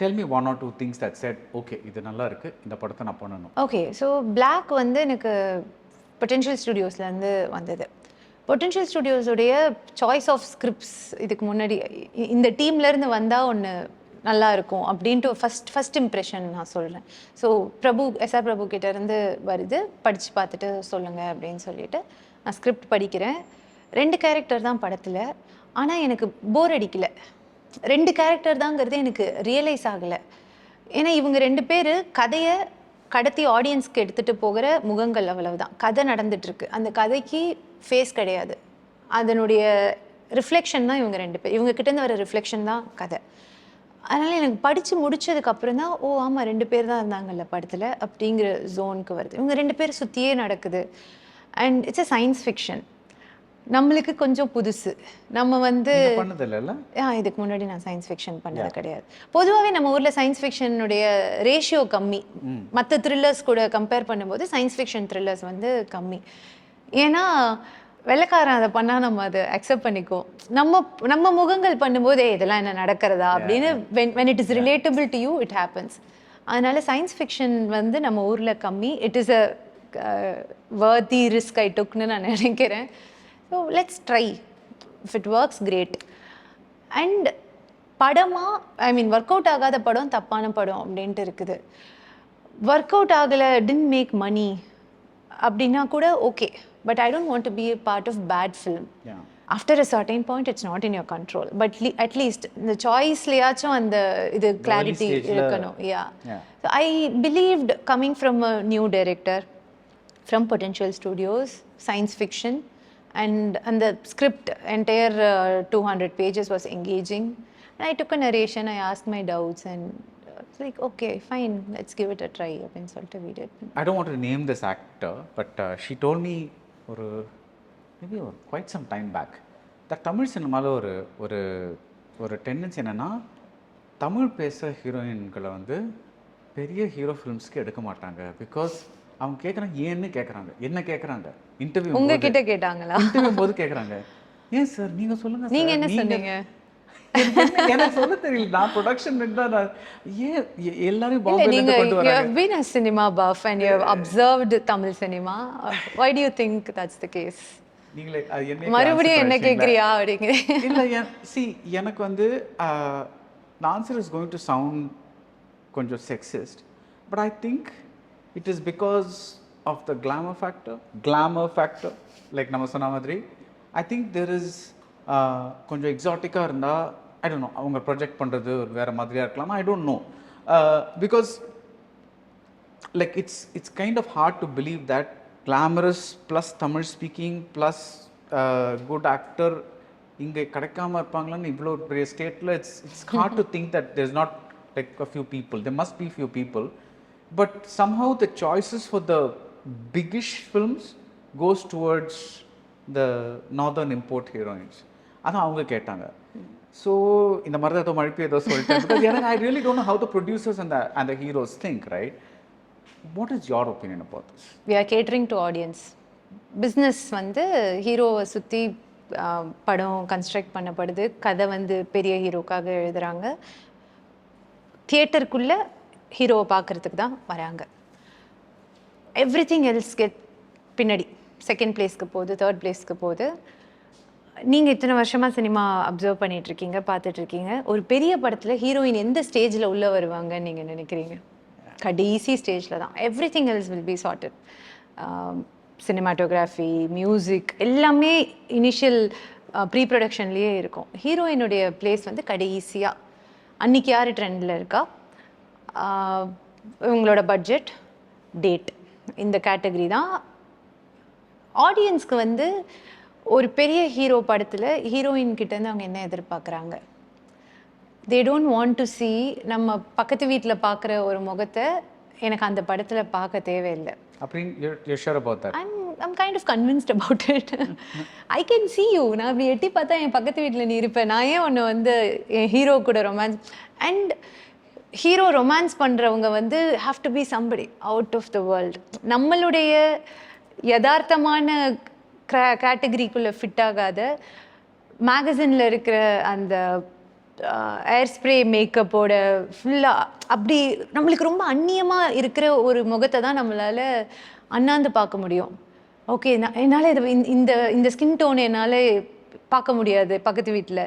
S4: tell me 1 or 2 things that said okay இது நல்லா இருக்கு, இந்த படத்தை நான் பண்ணணும்.
S5: Okay, so black வந்து எனக்கு பொட்டென்ஷியல் ஸ்டுடியோஸ்லேருந்து வந்தது. பொட்டென்ஷியல் ஸ்டுடியோஸுடைய சாய்ஸ் ஆஃப் ஸ்கிரிப்ட்ஸ் இதுக்கு முன்னாடி இந்த டீம்லேருந்து வந்தால் ஒன்று நல்லா இருக்கும் அப்படின்ட்டு ஃபஸ்ட் இம்ப்ரெஷன் நான் சொல்கிறேன். ஸோ எஸ்ஆர் பிரபு கிட்டேருந்து வருது, படித்து பார்த்துட்டு சொல்லுங்கள் அப்படின்னு சொல்லிட்டு நான் ஸ்கிரிப்ட் படிக்கிறேன். 2 கேரக்டர் தான் படத்தில், ஆனால் எனக்கு போர் அடிக்கலை. 2 கேரக்டர் தாங்கிறது எனக்கு ரியலைஸ் ஆகலை. ஏன்னா இவங்க 2 பேர் கதையை கடத்தி ஆடியன்ஸ்க்கு எடுத்துகிட்டு போகிற முகங்கள், அவ்வளவுதான். கதை நடந்துகிட்ருக்கு, அந்த கதைக்கு ஃபேஸ் கிடையாது, அதனுடைய ரிஃப்ளெக்ஷன் தான் இவங்க 2 பேர். இவங்க கிட்டேருந்து வர ரிஃப்ளெக்ஷன் தான் கதை. அதனால் எனக்கு படித்து முடிச்சதுக்கப்புறம் தான் ஓ ஆமாம் 2 பேர் தான் இருந்தாங்கல்ல படத்தில் அப்படிங்கிற ஜோனுக்கு வருது. இவங்க 2 பேர் சுற்றியே நடக்குது. And it's a science fiction. நம்மளுக்கு கொஞ்சம் புதுசு. நம்ம வந்து
S4: பண்ணதில்ல.
S5: இதுக்கு முன்னாடி நான் சயின்ஸ் ஃபிக்ஷன் பண்ணது கிடையாது. பொதுவாகவே நம்ம ஊரில் சயின்ஸ் ஃபிக்ஷனுடைய ரேஷியோ கம்மி. மற்ற த்ரில்லர்ஸ் கூட கம்பேர் பண்ணும்போது சயின்ஸ் ஃபிக்ஷன் த்ரில்லர்ஸ் வந்து கம்மி. ஏன்னா வெள்ளைக்காரன் அதை பண்ணால் நம்ம அதை அக்செப்ட் பண்ணிக்குவோம். நம்ம முகங்கள் பண்ணும்போது இதெல்லாம் என்ன நடக்கிறதா அப்படின்னு when it is relatable to you it happens. அதனால சயின்ஸ் ஃபிக்ஷன் வந்து நம்ம ஊரில் கம்மி. It is a worthy risk I tookனு நான் நினைக்கிறேன். So let's try. If it works great. And படமாக ஐ மீன் ஒர்க் அவுட் ஆகாத படம் தப்பான படம் அப்படின்ட்டு இருக்குது. ஒர்க் அவுட் ஆகலை டின் மேக் மணி அப்படின்னா கூட okay. But I don't want to be a part of bad film. After a certain point it's not in your control. But at least இந்த சாய்ஸ்லையாச்சும் அந்த இது கிளாரிட்டி இருக்கணும். I believed coming from a new director from Potential Studios, science fiction, and the script, entire 200 pages was engaging. And I took a narration, I asked my doubts, and it's like, okay, fine, let's give it a try. We did.
S4: I don't want to name this actor, but she told me maybe quite some time back that Tamil சினிமாவில் ஒரு tendency என்னென்னா தமிழ் பேச ஹீரோயின்களை வந்து பெரிய hero ஃபிலிம்ஸ்க்கு எடுக்க மாட்டாங்க. Because அவங்க கேட்குறாங்க ஏன்னு கேட்குறாங்க, என்ன கேட்குறாங்க இன்டர்வியூ
S5: உங்ககிட்ட கேட்டாங்களா?
S4: இன்டர்வியூ போது கேட்குறாங்க ஏன் சார் நீங்கள் சொல்லுங்கள்,
S5: நீங்கள் என்ன சொன்னீங்க?
S4: எனக்கு சொல்ல தெரியல, நான் ப்ரொடக்ஷன் தான். ஏன் எல்லாரும் பாம்பேல கொண்டு வராங்க?
S5: You have been a cinema buff and you have observed Tamil cinema. Why do you think that's the case?
S4: நீங்களே அது என்ன
S5: மறுபடியும் என்ன கேட்குறியா அப்படிங்கிற
S4: இல்லை. எனக்கு வந்து the answer is going to sound கொஞ்சம் sexist, but I think it is because of the glamour factor. Like நம்ம சொன்ன மாதிரி I think there is கொஞ்சம் எக்ஸாட்டிக்காக இருந்தால் I don't know அவங்க ப்ரொஜெக்ட் பண்ணுறது ஒரு வேறு மாதிரியாக இருக்கலாம். I don't know because like it's kind of hard to believe that glamorous plus Tamil speaking plus good actor இங்கே கிடைக்காம இருப்பாங்களான்னு இவ்வளோ பெரிய ஸ்டேட்டில் it's hard to think that there's not like a few people. There must be few people, but somehow the choices for the biggish films goes towards the northern import heroines. அதான் அவங்க கேட்டாங்க. So இந்த மாதிரி தான் ஏதோ மழுப்பி ஏதோ சொல்லிட்டேன். Because I really don't know how the producers and the heroes think, right? What is your opinion about this?
S5: We are catering to audience. Business வந்து ஹீரோவை சுற்றி படம் கன்ஸ்ட்ரக்ட் பண்ணப்படுது. கதை வந்து பெரிய ஹீரோக்காக எழுதுகிறாங்க. தியேட்டருக்குள்ளே ஹீரோவை பார்க்குறதுக்கு தான் வராங்க. எவ்ரிதிங் எல்ஸ் கெட் பின்னாடி செகண்ட் பிளேஸ்க்கு போகுது, தேர்ட் பிளேஸ்க்கு போகுது. நீங்கள் இத்தனை வருஷமாக சினிமா அப்சர்வ் பண்ணிகிட்ருக்கீங்க, பார்த்துட்ருக்கீங்க. ஒரு பெரிய படத்தில் ஹீரோயின் எந்த ஸ்டேஜில் உள்ளே வருவாங்கன்னு நீங்கள் நினைக்கிறீங்க? கடைசி ஸ்டேஜில் தான். Everything else will be charted. Cinematography, music எல்லாமே இனிஷியல் ப்ரீ ப்ரொடக்ஷன்லேயே இருக்கும். ஹீரோயினுடைய பிளேஸ் வந்து கடைசியாக. அன்றைக்கி யார் ட்ரெண்டில் இருக்கா, இவங்களோட பட்ஜெட், டேட், இந்த கேட்டகரி தான். ஆடியன்ஸ்க்கு வந்து ஒரு பெரிய ஹீரோ படத்தில் ஹீரோயின் கிட்டேருந்து அவங்க என்ன எதிர்பார்க்குறாங்க? They don't want to see நம்ம பக்கத்து வீட்டில் பார்க்குற ஒரு முகத்தை எனக்கு அந்த படத்தில் பார்க்க தேவையில்லை.
S4: You're sure about that?
S5: I'm kind of convinced about it. I can see you. நான் அப்படி எட்டி பார்த்தா என் பக்கத்து வீட்டில் நீ இருப்பேன். நான் ஏன் ஒன்று வந்து என் ஹீரோ கூட ரொமான்ஸ் அண்ட் ஹீரோ ரொமான்ஸ் பண்ணுறவங்க வந்து have to be somebody out of the world. நம்மளுடைய யதார்த்தமான கேட்டகரிக்குள்ளே ஃபிட் ஆகாத மேகசினில் இருக்கிற அந்த ஏர் ஸ்ப்ரே மேக்கப்போட ஃபுல்லாக அப்படி நம்மளுக்கு ரொம்ப அந்நியமாக இருக்கிற ஒரு முகத்தை தான் நம்மளால் அண்ணாந்து பார்க்க முடியும். ஓகே, என்னால் இது இந்த ஸ்கின் டோன் என்னால் பார்க்க முடியாது பக்கத்து வீட்டில்.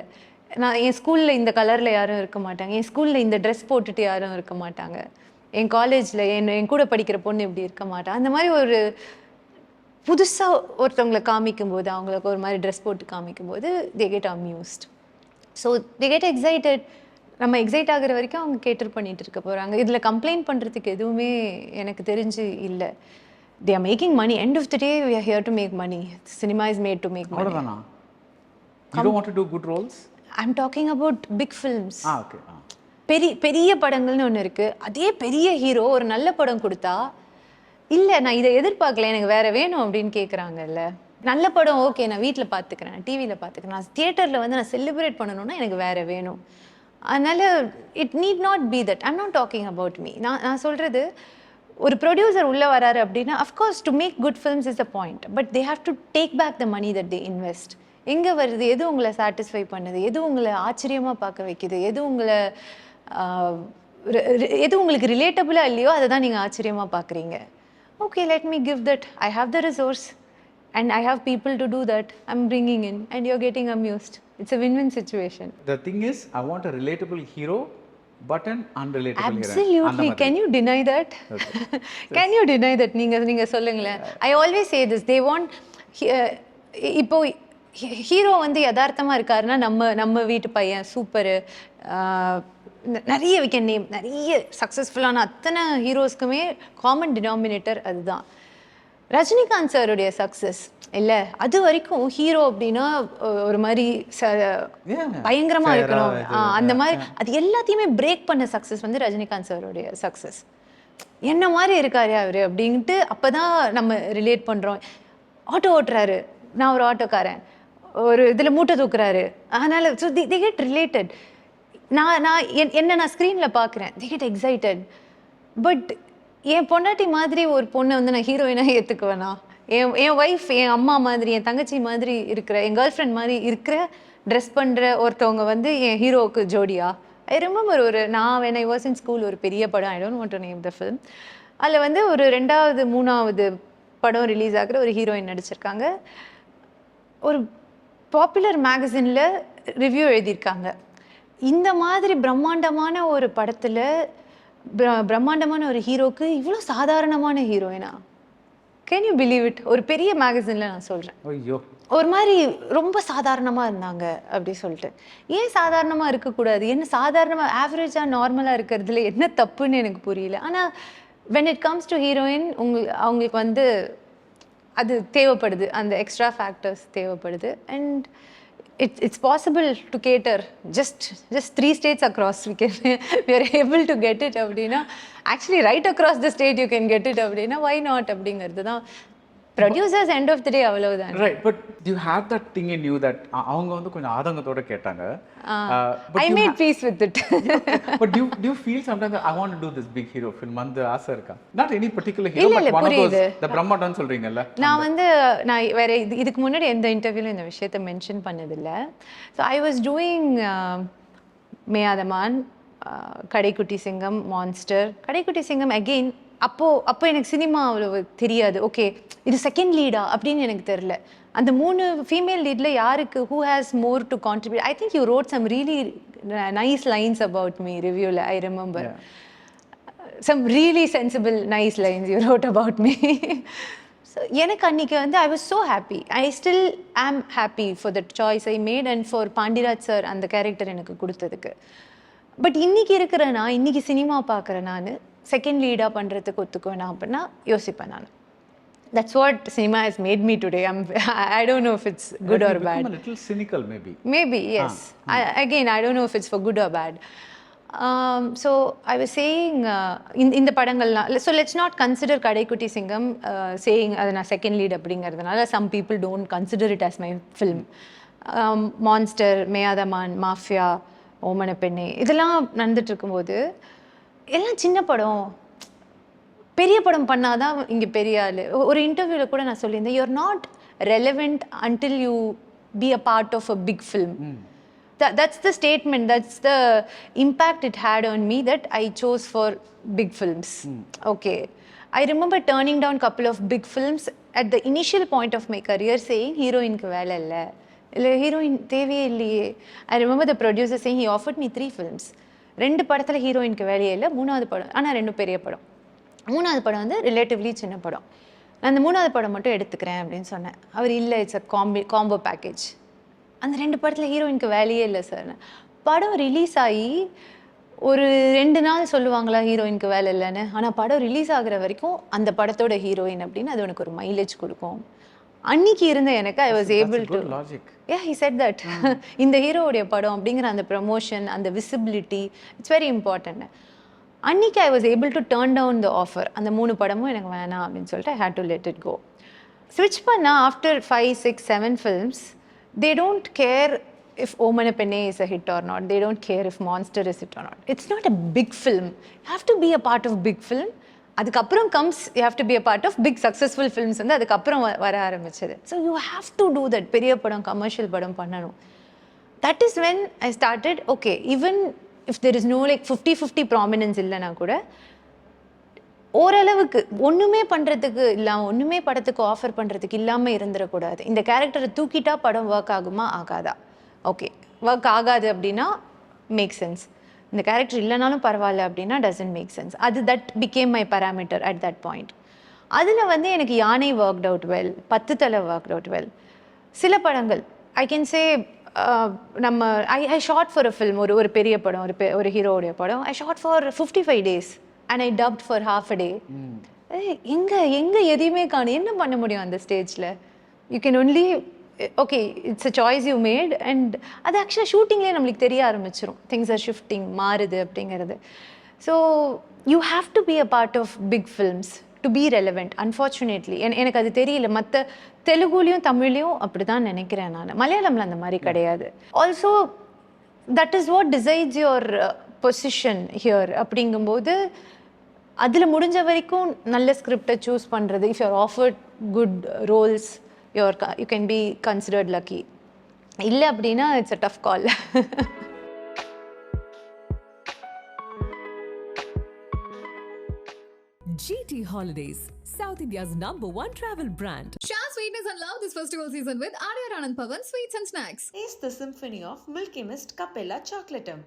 S5: நான் என் ஸ்கூலில் இந்த கலரில் யாரும் இருக்க மாட்டாங்க, என் ஸ்கூலில் இந்த ட்ரெஸ் போட்டுட்டு யாரும் இருக்க மாட்டாங்க, என் காலேஜில் என் கூட படிக்கிற பொண்ணு இப்படி இருக்க மாட்டான். அந்த மாதிரி ஒரு புதுசாக ஒருத்தவங்களை காமிக்கும்போது, அவங்களுக்கு ஒரு மாதிரி ட்ரெஸ் போட்டு காமிக்கும்போது they get amused. So they get excited. நம்ம எக்ஸைட் ஆகிற வரைக்கும் அவங்க கேட்டர் பண்ணிட்டு இருக்க போகிறாங்க. இதில் கம்ப்ளைண்ட் பண்ணுறதுக்கு எதுவுமே எனக்கு தெரிஞ்சு இல்லை. they are making money. End of the day we are here to make money. Cinema is made to make money.
S4: You don't want to do good roles?
S5: I'm talking about big films.
S4: Okay.
S5: பெரிய படங்கள்னு ஒன்று இருக்குது, அதே பெரிய hero ஒரு நல்ல படம் கொடுத்தா இல்லை நான் இதை எதிர்பார்க்கல எனக்கு வேறு வேணும் அப்படின்னு கேட்குறாங்கல்ல. நல்ல படம் ஓகே, நான் வீட்டில் பார்த்துக்கிறேன், டிவியில் பார்த்துக்கிறேன், நான் தியேட்டரில் வந்து நான் செலிப்ரேட் பண்ணணும்னா எனக்கு வேறு வேணும். அதனால் it need not be that. I'm not talking about me. நான் சொல்கிறது, ஒரு ப்ரொடியூசர் உள்ளே வராரு அப்படின்னா of course to make good films is a point, but they have to take back the money that they invest. எங்கே வருது, எது உங்களை சாட்டிஸ்ஃபை பண்ணுது, எது உங்களை ஆச்சரியமாக பார்க்க வைக்குது, எது உங்களுக்கு ரிலேட்டபுளாக இல்லையோ அதை தான் நீங்கள் ஆச்சரியமாக பார்க்குறீங்க. Okay, let me give that. I have the resource and I have people to do that. I'm bringing in and you're getting amused. It's a win-win situation.
S4: The thing is, I want a relatable hero but an unrelatable
S5: Absolutely.
S4: hero.
S5: Absolutely. Can you deny that? Okay. Can you deny that? நீங்க சொல்லுங்களேன். I always say this. They want இப்போ hero வந்து யதார்த்தமா இருக்காருன்னா நம்ம வீட்டு பையன் super, நிறைய we can name நிறைய சக்ஸஸ்ஃபுல்லான அத்தனை ஹீரோஸ்க்குமே காமன் டினாமினேட்டர் அதுதான். ரஜினிகாந்த் சாருடைய சக்ஸஸ் இல்லை, அது வரைக்கும் ஹீரோ அப்படின்னா ஒரு மாதிரி பயங்கரமாக இருக்கணும், அந்த மாதிரி அது எல்லாத்தையுமே பிரேக் பண்ண சக்ஸஸ் வந்து ரஜினிகாந்த் சாருடைய சக்ஸஸ். என்ன மாதிரி இருக்காரு அவர் அப்படின்ட்டு அப்போ தான் நம்ம ரிலேட் பண்ணுறோம். ஆட்டோ ஓட்டுறாரு, நான் ஒரு ஆட்டோக்காரன், ஒரு இதில் மூட்டை தூக்குறாரு, அதனால் ஸோ தி கெட் ரிலேட்டட். நான் ஸ்க்ரீனில் பார்க்குறேன், தி கெட் எக்ஸைட்டட். பட் என் பொண்டாட்டி மாதிரி ஒரு பொண்ணை வந்து நான் ஹீரோயினாக ஏற்றுக்குவேனா? என் ஒய்ஃப், என் அம்மா மாதிரி, என் தங்கச்சி மாதிரி இருக்கிற, என் கேர்ள் ஃப்ரெண்ட் மாதிரி இருக்கிற ட்ரெஸ் பண்ணுற ஒருத்தவங்க வந்து என் ஹீரோவுக்கு ஜோடியா? I remember when I was in school ஒரு பெரிய படம், ஐ don't want to name the film, அதில் வந்து ஒரு 2வது 3வது படம் ரிலீஸ் ஆகிற ஒரு ஹீரோயின் நடிச்சிருக்காங்க. ஒரு பாப்புலர் மேகசினில் ரிவ்யூ எழுதியிருக்காங்க, இந்த மாதிரி பிரம்மாண்டமான ஒரு படத்தில் பிரம்மாண்டமான ஒரு ஹீரோக்கு இவ்வளோ சாதாரணமான ஹீரோயினா? Can you believe it? ஒரு பெரிய மேகசினில் நான் சொல்கிறேன், ஒரு மாதிரி ரொம்ப சாதாரணமாக இருந்தாங்க அப்படி சொல்லிட்டு. ஏன் சாதாரணமாக இருக்கக்கூடாது? என்ன சாதாரணமாக ஆவரேஜாக நார்மலாக இருக்கிறதுல என்ன தப்புன்னு எனக்கு புரியல. ஆனால் when it comes to heroine அவங்களுக்கு வந்து அது தேவைப்படுது, அந்த எக்ஸ்ட்ரா ஃபேக்டர்ஸ் தேவைப்படுது. And it's possible to cater just 3 states across. we are able to get it அப்படின்னா, actually right across the state you can get it அப்படின்னா why not அப்படிங்கிறது தான் producers end of the day அவ்வளவுதான்.
S4: Right, but you have that thing in you that அவங்க வந்து கொஞ்சம் ஆதங்கத்தோட கேட்டாங்க.
S5: I made peace with it.
S4: But do you feel sometimes I want to do this big hero film அந்த ஆசை இருக்கா? Not any particular hero, but one of those the பிரம்மாண்டம் சொல்றீங்கல்ல. நான்
S5: வேற இதுக்கு முன்னாடி எந்த இன்டர்வியூல இந்த விஷயத்தை மென்ஷன் பண்ணதில்லை. So I was doing Meyaadha Maan, Kadaikutty Singam, Monster. Kadaikutty Singam again அப்போ எனக்கு சினிமா அவ்வளோ தெரியாது. ஓகே, இது செகண்ட் லீடா அப்படின்னு எனக்கு தெரில. அந்த 3 ஃபீமேல் லீடில் யாருக்கு, who has more to contribute? I think you wrote some really nice lines about me ரிவ்யூவில். I remember some really sensible nice lines you wrote about me. So எனக்கு அன்றைக்கி வந்து I was so happy. I still am happy for that choice I made and for Pandiraj sir அந்த character எனக்கு கொடுத்ததுக்கு. But இன்றைக்கி இன்றைக்கி cinema பார்க்குறேன், நான் செகண்ட் லீடாக பண்ணுறதுக்கு ஒத்துக்குவேனா அப்படின்னா யோசிப்பேன் நான். That's what cinema has made me today. I don't know if it's good or bad.
S4: A little cynical maybe.
S5: Maybe, yes. Again, I don't know if it's for good or bad. So I was saying in the padangalna, so let's not consider Kadaikutti Singam saying adana second lead அப்படிங்கிறதுனால some people don't consider it as my film. Monster, Meyadaman, Mafia, ஓமன பெண்ணே இதெல்லாம் நடந்துட்டு இருக்கும்போது எல்லாம் சின்ன படம், பெரிய படம் பண்ணாதான் இங்கே பெரிய ஆள். ஒரு இன்டர்வியூவில் கூட நான் சொல்லியிருந்தேன், you're not relevant until you be a part of a big film. That's the statement, that's the impact it had on me, that I chose for big films. Okay, I remember turning down couple of big films at the initial point of my career, saying heroine ku vela illa heroine தேவையே இல்லையே. I remember the producer saying he offered me 3 films. 2 படத்துல ஹீரோயினுக்கு வேலையே இல்லை, 3வது படம் ஆனால் 2 பெரிய படம், 3வது படம் வந்து ரிலேட்டிவ்லி சின்ன படம், நான் அந்த 3வது படம் மட்டும் எடுத்துக்கிறேன் அப்படின்னு சொன்னேன். அவர் இல்லை, இட்ஸ் அ காம்போ பேக்கேஜ். அந்த 2 படத்தில் ஹீரோயினுக்கு வேலையே இல்லை சார். படம் ரிலீஸ் ஆகி ஒரு 2 நாள் சொல்லுவாங்களா ஹீரோயினுக்கு வேலை இல்லைன்னு, ஆனால் படம் ரிலீஸ் ஆகிற வரைக்கும் அந்த படத்தோட ஹீரோயின் அப்படின்னு அது உனக்கு ஒரு மைலேஜ் கொடுக்கும். அன்னைக்கு இருந்த எனக்கு I was
S4: That's
S5: able
S4: a
S5: to
S4: good logic.
S5: he said that இந்த ஹீரோவுடைய படம் அப்படிங்கிற அந்த ப்ரமோஷன் அந்த விசிபிலிட்டி இட்ஸ் வெரி இம்பார்ட்டன்ட். அன்னைக்கு I was able to turn down the offer. அந்த 3 படமும் எனக்கு வேணாம் அப்படின்னு சொல்லிட்டு I had to let it go. ஸ்விட்ச் பண்ணால் after 5, 6, 7 films they don't care if Omana Penne is a hit or not. They don't care if Monster is hit or not. It's not a big film. You have to be a part of big film. அதுக்கப்புறம் comes you have to be a part of big successful films வந்து அதுக்கப்புறம் வர ஆரம்பிச்சது. So you have to do that. பெரிய படம் commercial படம் பண்ணணும். That is when I started, okay, even if there is no like 50-50 prominence இல்லைனா கூட ஓரளவுக்கு ஒன்றுமே பண்ணுறதுக்கு இல்லாமல் ஒன்றுமே படத்துக்கு ஆஃபர் பண்ணுறதுக்கு இல்லாமல் இருந்துடக்கூடாது. இந்த கேரக்டரை தூக்கிட்டா படம் ஒர்க் ஆகுமா ஆகாதா? ஓகே, ஒர்க் ஆகாது அப்படின்னா மேக் சென்ஸ். இந்த கேரக்டர் இல்லைனாலும் பரவாயில்ல அப்படின்னா doesn't make sense. That became my parameter at that point. அதில் வந்து எனக்கு யானை ஒர்க்ட் அவுட் வெல், 10 தலை ஒர்க்ட் அவுட் வெல். சில படங்கள் ஐ கேன் சே நம்ம I shot for a film, ஒரு பெரிய படம், ஒரு ஹீரோடைய படம். I shot for 55 days and I dubbed for half a day. எங்கே எதையுமே காணும். என்ன பண்ண முடியும் அந்த ஸ்டேஜில்? You can only okay, it's a choice you made. And அது ஆக்சுவலாக ஷூட்டிங்லேயே நம்மளுக்கு தெரிய ஆரம்பிச்சிடும், திங்ஸ் ஆர் ஷிஃப்டிங், மாறுது அப்படிங்கிறது. So you have to be a part of big films to be relevant. Unfortunately எனக்கு அது தெரியல. மற்ற தெலுங்குலேயும் தமிழ்லேயும் அப்படி தான் நினைக்கிறேன் நான். மலையாளம்ல அந்த மாதிரி கிடையாது. Also that is what decides your position here. அப்படிங்கும்போது அதில் முடிஞ்ச வரைக்கும் நல்ல ஸ்கிரிப்டை சூஸ் பண்ணுறது. If you're offered good roles you can be considered lucky. இல்லை அப்படின்னா it's a tough call.
S1: GT Holidays, South India's #1 travel brand.
S2: Share sweetness and love this festival season with Arya Anand Pavan Sweets and Snacks.
S3: Taste the symphony of Milky Mist Capella Chocolatum.